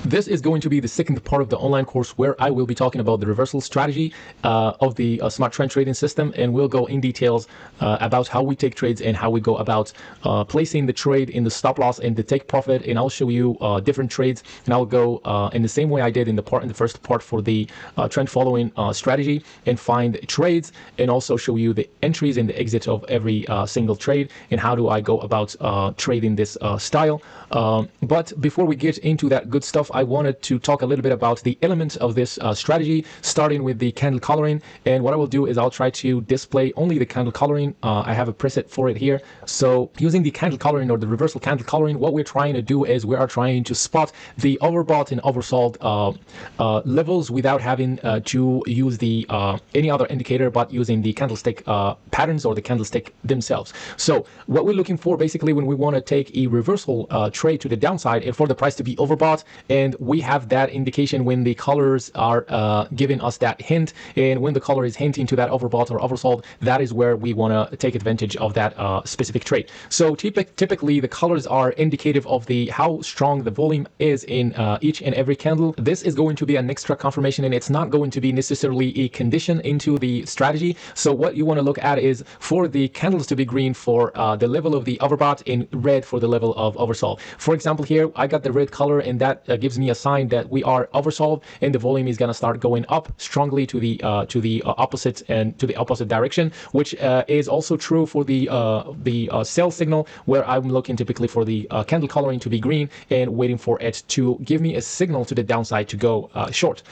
This is going to be the second part of the online course where I will be talking about the reversal strategy of the smart trend trading system, and we'll go in details about how we take trades and how we go about placing the trade in the stop loss and the take profit. And I'll show you different trades, and I'll go in the same way I did in the first part for the trend following strategy, and find trades and also show you the entries and the exit of every single trade and how do I go about trading this style. But before we get into that good stuff, I wanted to talk a little bit about the elements of this strategy, starting with the candle coloring. And what I will do is I'll try to display only the candle coloring. I have a preset for it here. So using the candle coloring or the reversal candle coloring, what we're trying to do is we are trying to spot the overbought and oversold levels without having to use the any other indicator, but using the candlestick patterns or the candlestick themselves. So what we're looking for basically when we want to take a reversal trade to the downside and for the price to be overbought, and we have that indication when the colors are giving us that hint, and when the color is hinting to that overbought or oversold, that is where we want to take advantage of that specific trade. So typically the colors are indicative of the how strong the volume is in each and every candle. This is going to be an extra confirmation, and it's not going to be necessarily a condition into the strategy. So what you want to look at is for the candles to be green for the level of the overbought and red for the level of oversold. For example, here I got the red color, and that gives me a sign that we are oversold, and the volume is going to start going up strongly to the opposite and to the opposite direction, which is also true for the sell signal, where I'm looking typically for the candle coloring to be green and waiting for it to give me a signal to the downside to go short.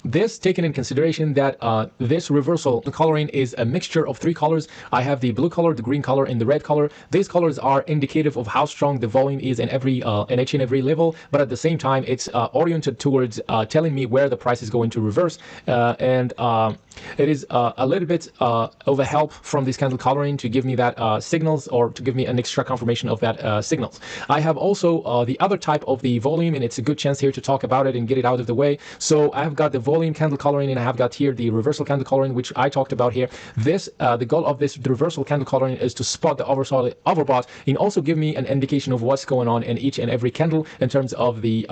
This taken in consideration that this reversal coloring is a mixture of three colors. I have the blue color, the green color, and the red color. These colors are indicative of how strong the volume is in each and every level, but at the same time it's oriented towards telling me where the price is going to reverse, and it is a little bit of a help from this candle coloring to give me that signals, or to give me an extra confirmation of that signals. I have also the other type of the volume, and it's a good chance here to talk about it and get it out of the way. So I have got the volume candle coloring, and I have got here the reversal candle coloring, which I talked about here. This the goal of this reversal candle coloring is to spot the overbought and also give me an indication of what's going on in each and every candle in terms of the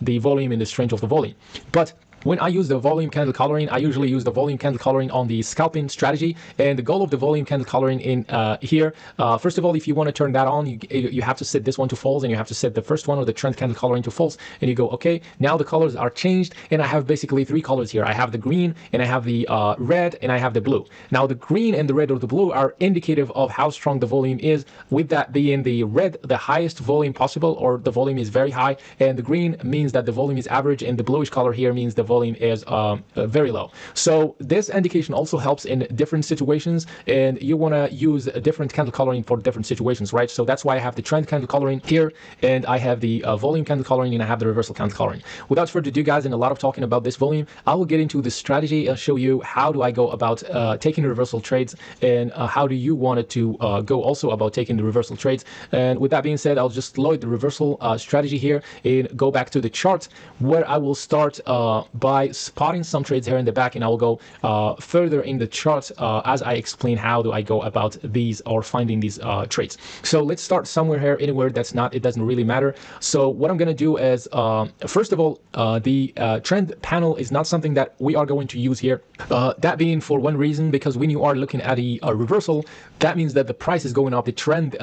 volume and the strength of the volume. But when I use the volume candle coloring, I usually use the volume candle coloring on the scalping strategy. And the goal of the volume candle coloring in here, first of all, if you want to turn that on, you have to set this one to false, and you have to set the first one or the trend candle coloring to false, and you go, okay, now the colors are changed, and I have basically three colors here. I have the green, and I have the red, and I have the blue. Now the green and the red or the blue are indicative of how strong the volume is, with that being the red the highest volume possible, or the volume is very high, and the green means that the volume is average, and the bluish color here means the volume is very low. So this indication also helps in different situations, and you want to use a different candle coloring for different situations, right? So that's why I have the trend candle coloring here, and I have the volume candle coloring, and I have the reversal candle coloring. Without further ado, guys, and a lot of talking about this volume, I will get into the strategy and show you how do I go about taking reversal trades, and how do you want it to go also about taking the reversal trades. And with that being said, I'll just load the reversal strategy here and go back to the chart, where I will start by spotting some trades here in the back, and I will go further in the chart as I explain how do I go about these or finding these trades. So let's start somewhere here, anywhere that's not, it doesn't really matter. So what I'm going to do is first of all, the trend panel is not something that we are going to use here. That being for one reason, because when you are looking at a reversal, that means that the price is going up. The trend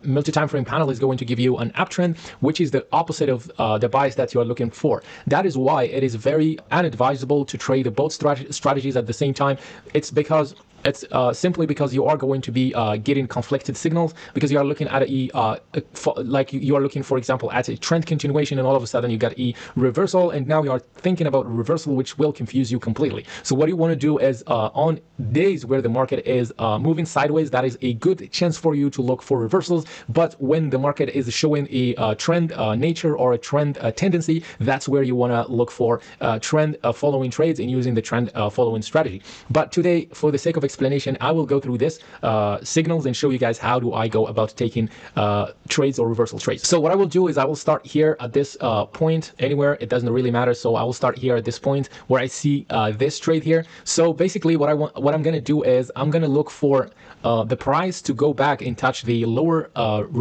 multi-time frame panel is going to give you an uptrend, which is the opposite of the bias that you are looking for. That is why it is very unadvisable to trade both strategies at the same time. It's simply because you are going to be getting conflicted signals, because you are looking at like you are looking, for example, at a trend continuation, and all of a sudden you got a reversal, and now you are thinking about reversal, which will confuse you completely. So what you want to do is on days where the market is moving sideways, that is a good chance for you to look for reversals. But when the market is showing a trend nature or a trend tendency, that's where you want to look for trend following trades and using the trend following strategy. But today, for the sake of explanation, I will go through this signals and show you guys how do I go about taking trades or reversal trades. So what I will do is I will start here at this point, anywhere, it doesn't really matter. So I will start here at this point where I see this trade here. So basically what I'm going to do is I'm going to look for the price to go back and touch the lower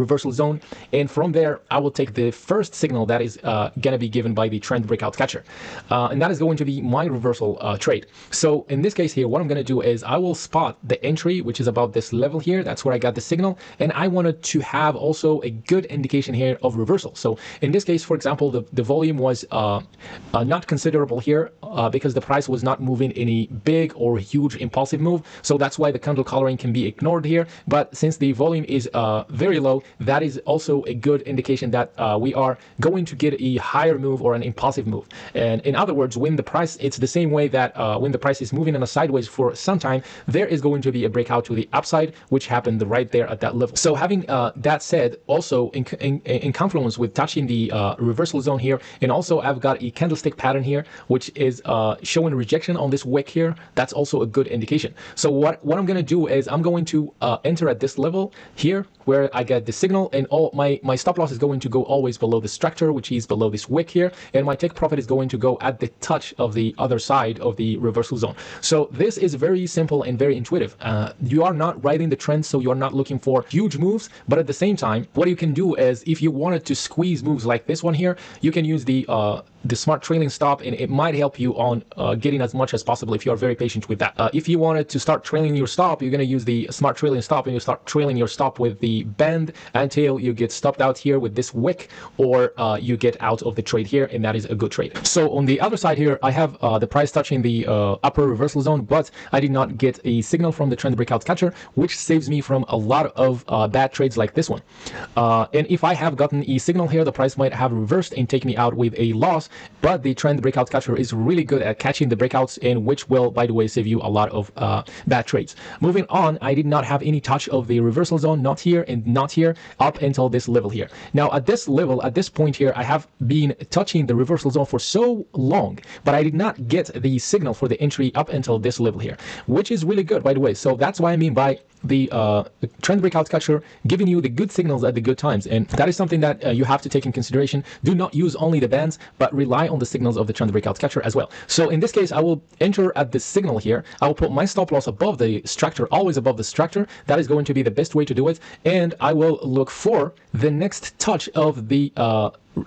reversal zone, and from there I will take the first signal that is going to be given by the trend breakout catcher, and that is going to be my reversal trade. So in this case here, what I'm going to do is I will spot the entry, which is about this level here. That's where I got the signal, and I wanted to have also a good indication here of reversal. So in this case, for example, the volume was not considerable here because the price was not moving any big or huge impulsive move. So that's why the candle coloring can be ignored here. But since the volume is very low, that is also a good indication that we are going to get a higher move or an impulsive move. And in other words, when the price, it's the same way that when the price is moving on a sideways for some time, there is going to be a breakout to the upside, which happened right there at that level. So having that said, also in confluence with touching the reversal zone here, and also I've got a candlestick pattern here, which is showing rejection on this wick here. That's also a good indication. So what I'm going to do is I'm going to enter at this level here where I get the signal, and all my stop loss is going to go always below the structure, which is below this wick here, and my take profit is going to go at the touch of the other side of the reversal zone. So this is very simple and very intuitive. You are not riding the trend, so you're not looking for huge moves, but at the same time, what you can do is if you wanted to squeeze moves like this one here, you can use the smart trailing stop, and it might help you on getting as much as possible if you are very patient with that. If you wanted to start trailing your stop, you're going to use the smart trailing stop, and you start trailing your stop with the bend until you get stopped out here with this wick, or you get out of the trade here, and that is a good trade. So on the other side here, I have the price touching the upper reversal zone, but I did not get a signal from the trend breakout catcher, which saves me from a lot of bad trades like this one. And if I have gotten a signal here, the price might have reversed and take me out with a loss, but the trend breakout catcher is really good at catching the breakouts, and which will, by the way, save you a lot of bad trades. Moving on, I did not have any touch of the reversal zone, not here and not here, up until this level here. Now at this level, at this point here, I have been touching the reversal zone for so long, but I did not get the signal for the entry up until this level here, which is really good, by the way. So that's what I mean by the trend breakout catcher giving you the good signals at the good times, and that is something that you have to take in consideration. Do not use only the bands, but rely on the signals of the trend breakout catcher as well. So in this case, I will enter at this signal here. I will put my stop loss above the structure, always above the structure. That is going to be the best way to do it, and I will look for the next touch of the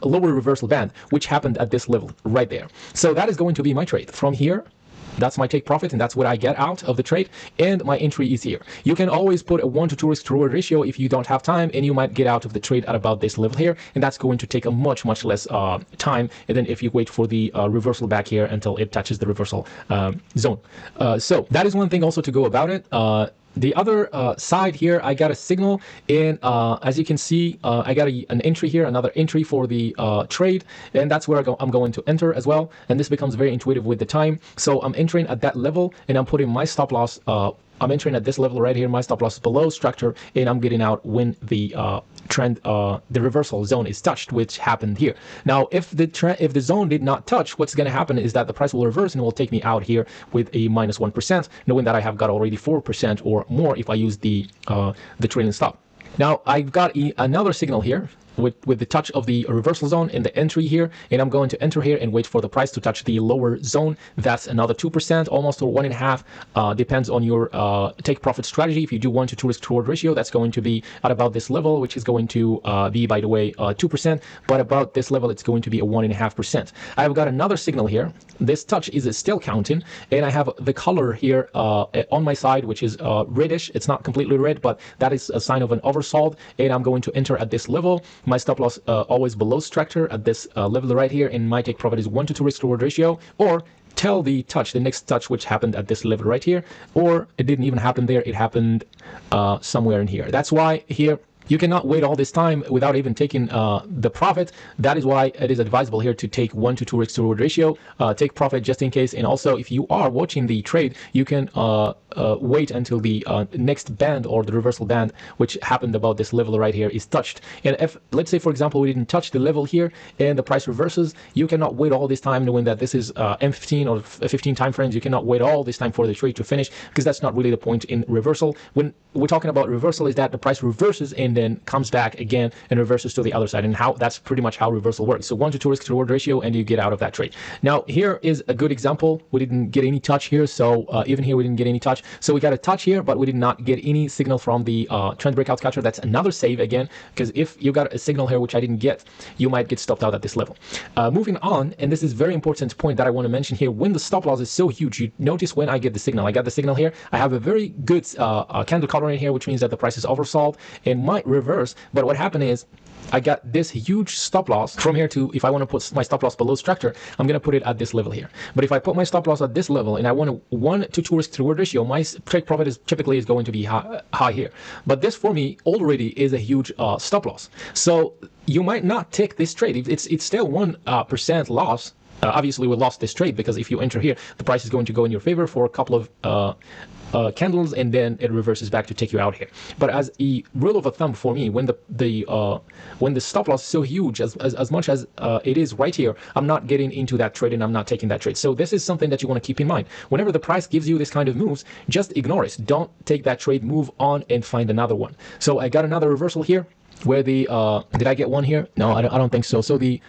lower reversal band, which happened at this level right there. So that is going to be my trade from here. That's my take profit, and that's what I get out of the trade, and my entry is here. You can always put a 1 to 2 risk to reward ratio if you don't have time, and you might get out of the trade at about this level here, and that's going to take a much less time than if you wait for the reversal back here until it touches the reversal zone. So that is one thing also to go about it. The other side here, I got a signal, and as you can see, I got an entry here, another entry for the trade, and that's where I'm going to enter as well. And this becomes very intuitive with the time. So I'm entering at that level, and I'm putting my stop loss. I'm entering at this level right here. My stop loss is below structure, and I'm getting out when the trend, the reversal zone is touched, which happened here. Now, if the zone did not touch, what's going to happen is that the price will reverse and will take me out here with a -1%, knowing that I have got already 4% or more if I use the trailing stop. Now, I've got another signal here with the touch of the reversal zone in the entry here, and I'm going to enter here and wait for the price to touch the lower zone. That's another 2%, almost, or 1.5, depends on your take profit strategy. If you do 1 to 2 risk to reward ratio, that's going to be at about this level, which is going to be, by the way, 2%, but about this level it's going to be a 1.5%. I've got another signal here. This touch is still counting, and I have the color here on my side, which is reddish. It's not completely red, but that is a sign of an oversold, and I'm going to enter at this level. My stop loss always below structure at this level right here, and my take profit is 1 to 2 risk to reward ratio, or tell the next touch, which happened at this level right here, or it didn't even happen there, it happened somewhere in here. That's why here you cannot wait all this time without even taking the profit. That is why it is advisable here to take 1 to 2 risk to reward ratio, take profit just in case. And also, if you are watching the trade, you can wait until the next band or the reversal band, which happened about this level right here, is touched. And if, let's say, for example, we didn't touch the level here and the price reverses, you cannot wait all this time knowing that this is M15 or 15 time frames. You cannot wait all this time for the trade to finish, because that's not really the point in reversal. When we're talking about reversal, is that the price reverses and then comes back again and reverses to the other side, and how that's pretty much how reversal works. So 1 to 2 risk to reward ratio, and you get out of that trade. Now here is a good example. We didn't get any touch here, so even here we didn't get any touch. So we got a touch here, but we did not get any signal from the trend breakout catcher. That's another save again, because if you got a signal here which I didn't get, you might get stopped out at this level. Moving on, and this is very important point that I want to mention here. When the stop loss is so huge, you notice when I get the signal, I got the signal here, I have a very good candle color in here, which means that the price is oversold and might reverse. But what happened is I got this huge stop loss from here to, if I want to put my stop loss below structure, I'm going to put it at this level here. But if I put my stop loss at this level and I want a 1 to 2 risk to reward ratio, my take profit is typically going to be high here. But this for me already is a huge stop loss. So you might not take this trade. It's still 1% loss. Obviously, we lost this trade because if you enter here, the price is going to go in your favor for a couple of candles, and then it reverses back to take you out here. But as a rule of thumb for me, when the stop loss is so huge, as much as it is right here, I'm not getting into that trade and I'm not taking that trade. So this is something that you want to keep in mind. Whenever the price gives you this kind of moves, just ignore it. Don't take that trade, move on and find another one. So I got another reversal here. Where the did I get one here? No, I don't think so. So the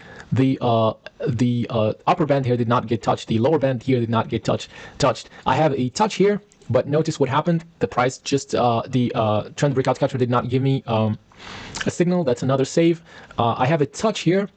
upper band here did not get touched. The lower band here did not get touched. I have a touch here, but notice what happened. The price just the trend breakout catcher did not give me a signal. That's another save. I have a touch here.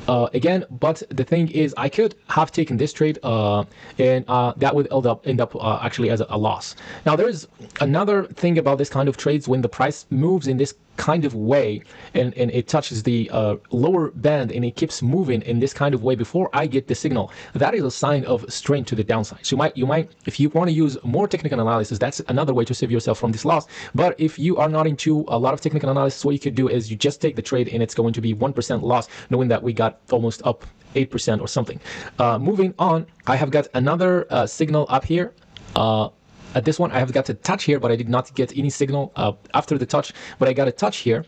Again, but the thing is, I could have taken this trade and that would end up actually as a loss. Now, there's another thing about this kind of trades. When the price moves in this kind of way and it touches the lower band and it keeps moving in this kind of way before I get the signal, that is a sign of strength to the downside. So you might, if you want to use more technical analysis, that's another way to save yourself from this loss. But if you are not into a lot of technical analysis, what you could do is you just take the trade and it's going to be 1% loss, knowing that we got almost up 8% or something. Moving on, I have got another signal up here. At this one, I have got a touch here, but I did not get any signal after the touch, but I got a touch here,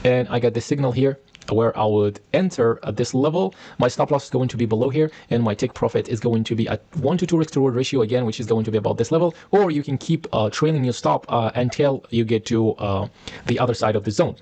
and I got the signal here where I would enter at this level. My stop loss is going to be below here, and my take profit is going to be at 1 to 2 risk to reward ratio again, which is going to be about this level. Or you can keep trailing your stop until you get to the other side of the zone.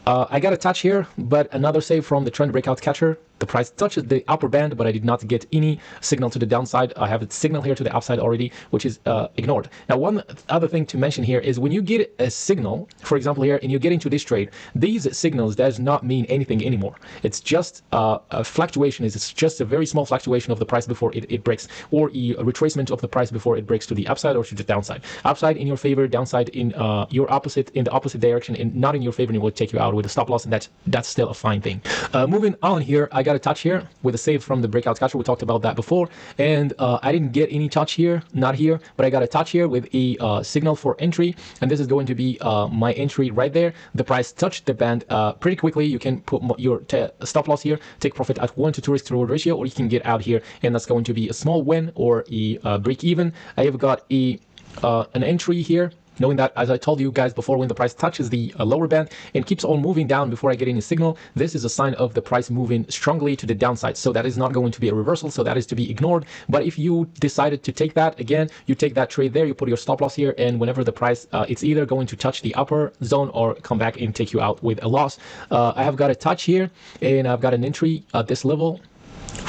I got a touch here, but another save from the trend breakout catcher. The price touches the upper band, but I did not get any signal to the downside. I have a signal here to the upside already, which is ignored. Now, one other thing to mention here is when you get a signal, for example here, and you get into this trade, these signals does not mean anything anymore. It's just a fluctuation. It's just a very small fluctuation of the price before it breaks, or a retracement of the price before it breaks to the upside or to the downside. Upside in your favor, downside in your opposite, in the opposite direction, and not in your favor, and it will take you out with a stop loss, and that's still a fine thing. Moving on here, I got a touch here with a save from the breakout catcher. We talked about that before, and I didn't get any touch here, not here, but I got a touch here with a signal for entry, and this is going to be my entry right there. The price touched the band pretty quickly. You can put your stop loss here, take profit at 1 to 2 risk to reward ratio, or you can get out here, and that's going to be a small win or a break even. I have got an entry here, knowing that, as I told you guys before, when the price touches the lower band and keeps on moving down before I get any signal, this is a sign of the price moving strongly to the downside. So that is not going to be a reversal, so that is to be ignored. But if you decided to take that, again, you take that trade there, you put your stop loss here, and whenever the price, it's either going to touch the upper zone or come back and take you out with a loss. I have got a touch here, and I've got an entry at this level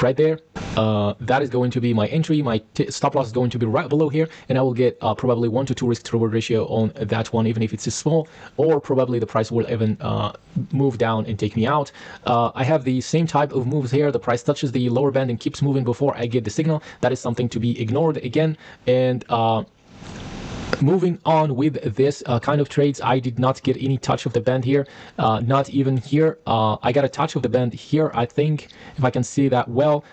right there. That is going to be my entry. My stop loss is going to be right below here, and I will get probably 1 to 2 risk to reward ratio on that one, even if it's small, or probably the price will even move down and take me out. I have the same type of moves here. The price touches the lower band and keeps moving before I get the signal. That is something to be ignored again. And moving on with this kind of trades, I did not get any touch of the band here, not even here. I got a touch of the band here, I think, if I can see that well,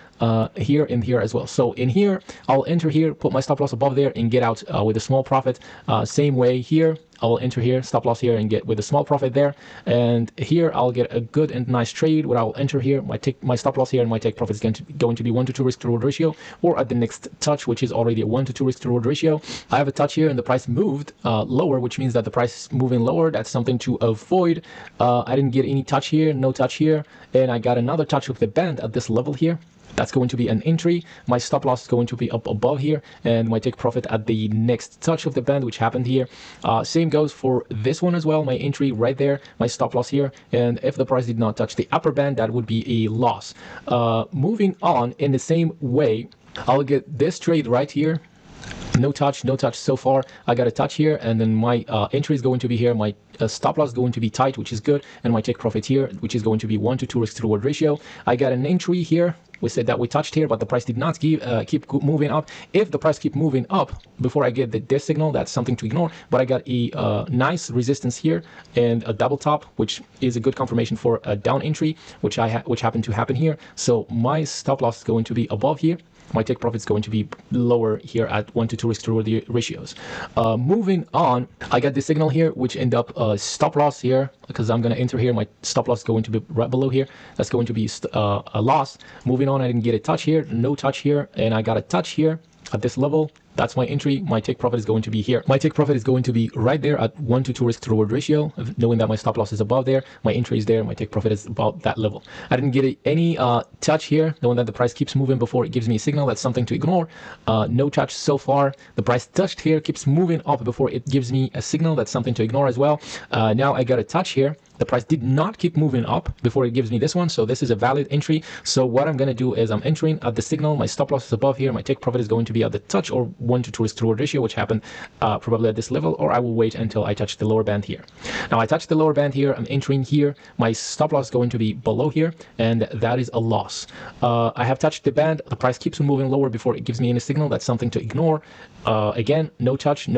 here and here as well. So in here, I'll enter here, put my stop loss above there, and get out with a small profit. Same way here, I will enter here, stop loss here, and get with a small profit there. And here I'll get a good and nice trade where I'll enter here, my stop loss here, and my take profit is going to be 1 to 2 risk to reward ratio, or at the next touch, which is already a 1 to 2 risk to reward ratio. I have a touch here and the price moved lower, which means that the price is moving lower. That's something to avoid. I didn't get any touch here, no touch here, and I got another touch of the band at this level here. That's going to be an entry. My stop loss is going to be up above here, and my take profit at the next touch of the band, which happened here. Same goes for this one as well. My entry right there, my stop loss here, and if the price did not touch the upper band, that would be a loss. Moving on in the same way, I'll get this trade right here. No touch so far. I got a touch here, and then my entry is going to be here. My stop loss is going to be tight, which is good, and my take profit here, which is going to be 1 to 2 risk to reward ratio. I got an entry here. We said that we touched here, but the price did not keep moving up. If the price keep moving up before I get this signal, that's something to ignore. But I got a nice resistance here and a double top, which is a good confirmation for a down entry, which happened to happen here. So my stop loss is going to be above here. My take profit is going to be lower here at 1 to 2 risk to reward ratios. Moving on, I got this signal here, which end up stop loss here, because I'm going to enter here. My stop loss is going to be right below here. That's going to be a loss. Moving on, I didn't get a touch here, no touch here, and I got a touch here at this level. That's my entry. My take profit is going to be here. My take profit is going to be right there at 1 to 2 risk to reward ratio, knowing that my stop loss is above there. My entry is there. My take profit is about that level. I didn't get any touch here, knowing that the price keeps moving before it gives me a signal. That's something to ignore. No touch so far. The price touched here, keeps moving up before it gives me a signal. That's something to ignore as well. Now I got a touch here. The price did not keep moving up before it gives me this one, so this is a valid entry. So what I'm going to do is I'm entering at the signal. My stop loss is above here. My take profit is going to be at the touch, or 1 to 2 risk to reward ratio, which happened probably at this level, or I will wait until I touch the lower band here. Now I touch the lower band here. I'm entering here. My stop loss is going to be below here, and that is a loss. I have touched the band. The price keeps moving lower before it gives me any signal. That's something to ignore. Again, no touch.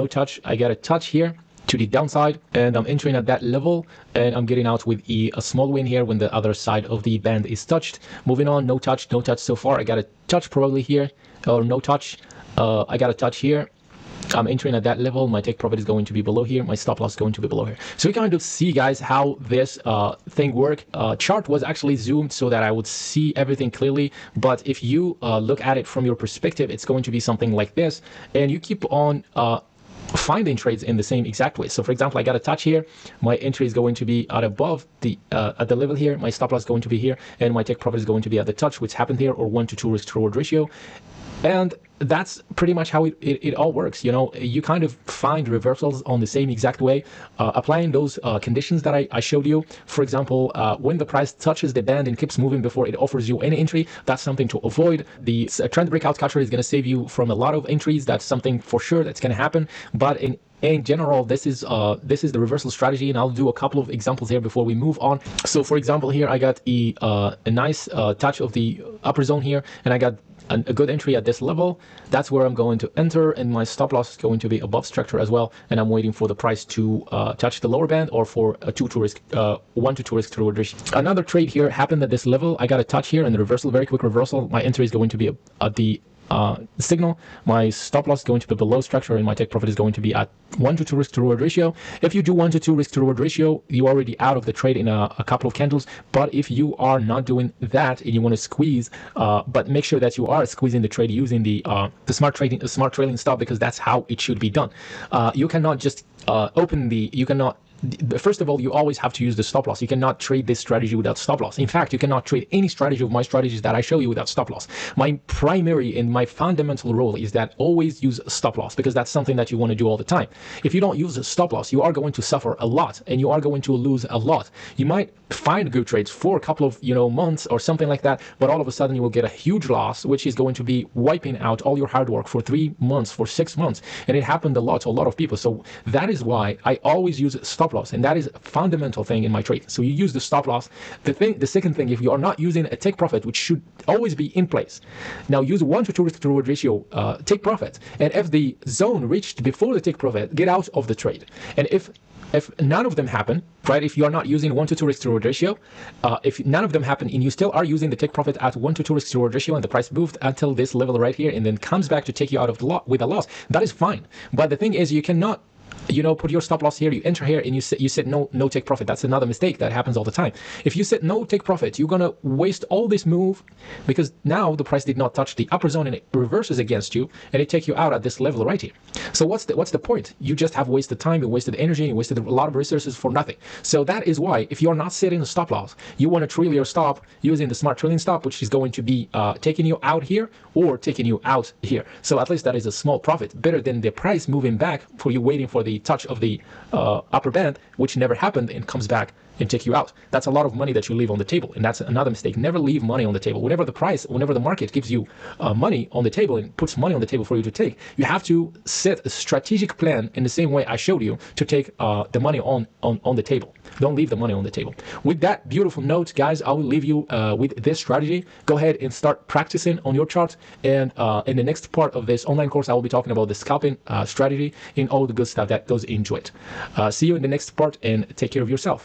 I got a touch here to the downside, and I'm entering at that level, and I'm getting out with a small win here when the other side of the band is touched. Moving on, no touch so far. I got a touch probably here, or no touch. I got a touch here. I'm entering at that level. My take profit is going to be below here. My stop loss is going to be below here. So you kind of see, guys, how this thing work. Chart was actually zoomed so that I would see everything clearly. But if you look at it from your perspective, it's going to be something like this, and you keep on finding trades in the same exact way. So for example, I got a touch here. My entry is going to be at above the at the level here. My stop loss is going to be here, and my take profit is going to be at the touch, which happened here, or 1 to 2 risk to reward ratio. And that's pretty much how it all works. You know, you kind of find reversals on the same exact way, applying those conditions that I showed you. For example, when the price touches the band and keeps moving before it offers you any entry, that's something to avoid. The trend breakout catcher is going to save you from a lot of entries. That's something for sure that's going to happen. But in general, this is the reversal strategy, and I'll do a couple of examples here before we move on. So for example, here I got a nice touch of the upper zone here, and I got a good entry at this level. That's where I'm going to enter, and my stop loss is going to be above structure as well, and I'm waiting for the price to touch the lower band, or for a 1 to 2 risk to reward ratio. Another trade here happened at this level. I got a touch here and the reversal, very quick reversal. My entry is going to be at the signal. My stop loss is going to be below structure, and my take profit is going to be at 1 to 2 risk to reward ratio. If you do 1 to 2 risk to reward ratio, you're already out of the trade in a couple of candles. But if you are not doing that and you want to squeeze, but make sure that you are squeezing the trade using the smart trailing stop, because that's how it should be done. You cannot just first of all, you always have to use the stop loss. You cannot trade this strategy without stop loss. In fact, you cannot trade any strategy of my strategies that I show you without stop loss. My primary and my fundamental rule is that always use stop loss, because that's something that you want to do all the time. If you don't use a stop loss, you are going to suffer a lot, and you are going to lose a lot. You might find good trades for a couple of months or something like that, but all of a sudden you will get a huge loss, which is going to be wiping out all your hard work for 3 months, for 6 months. And it happened a lot to a lot of people. So that is why I always use stop loss, and that is a fundamental thing in my trade. So you use the stop loss. The second thing, if you are not using a take profit, which should always be in place, now use 1 to 2 risk to reward ratio take profit, and if the zone reached before the take profit, get out of the trade. And if none of them happen, right, if you are not using 1 to 2 risk to reward ratio, if none of them happen and you still are using the take profit at 1 to 2 risk to reward ratio, and the price moved until this level right here and then comes back to take you out of the lot with a loss, that is fine. But the thing is, you cannot put your stop loss here, you enter here, and you set no take profit. That's another mistake that happens all the time. If you set no take profit, you're gonna waste all this move, because now the price did not touch the upper zone and it reverses against you and it take you out at this level right here. So what's the point? You just have wasted time, you wasted energy, you wasted a lot of resources for nothing. So that is why, if you're not setting a stop loss, you want to trail your stop using the smart trailing stop, which is going to be taking you out here or taking you out here. So at least that is a small profit, better than the price moving back for you waiting for the touch of the upper band, which never happened, and comes back and take you out. That's a lot of money that you leave on the table, and that's another mistake. Never leave money on the table. Whenever the market gives you money on the table and puts money on the table for you to take, you have to set a strategic plan in the same way I showed you to take the money on the table. Don't leave the money on the table. With that beautiful note, guys, I will leave you with this strategy. Go ahead and start practicing on your chart, and in the next part of this online course, I will be talking about the scalping strategy and all the good stuff that goes into it. See you in the next part, and take care of yourself.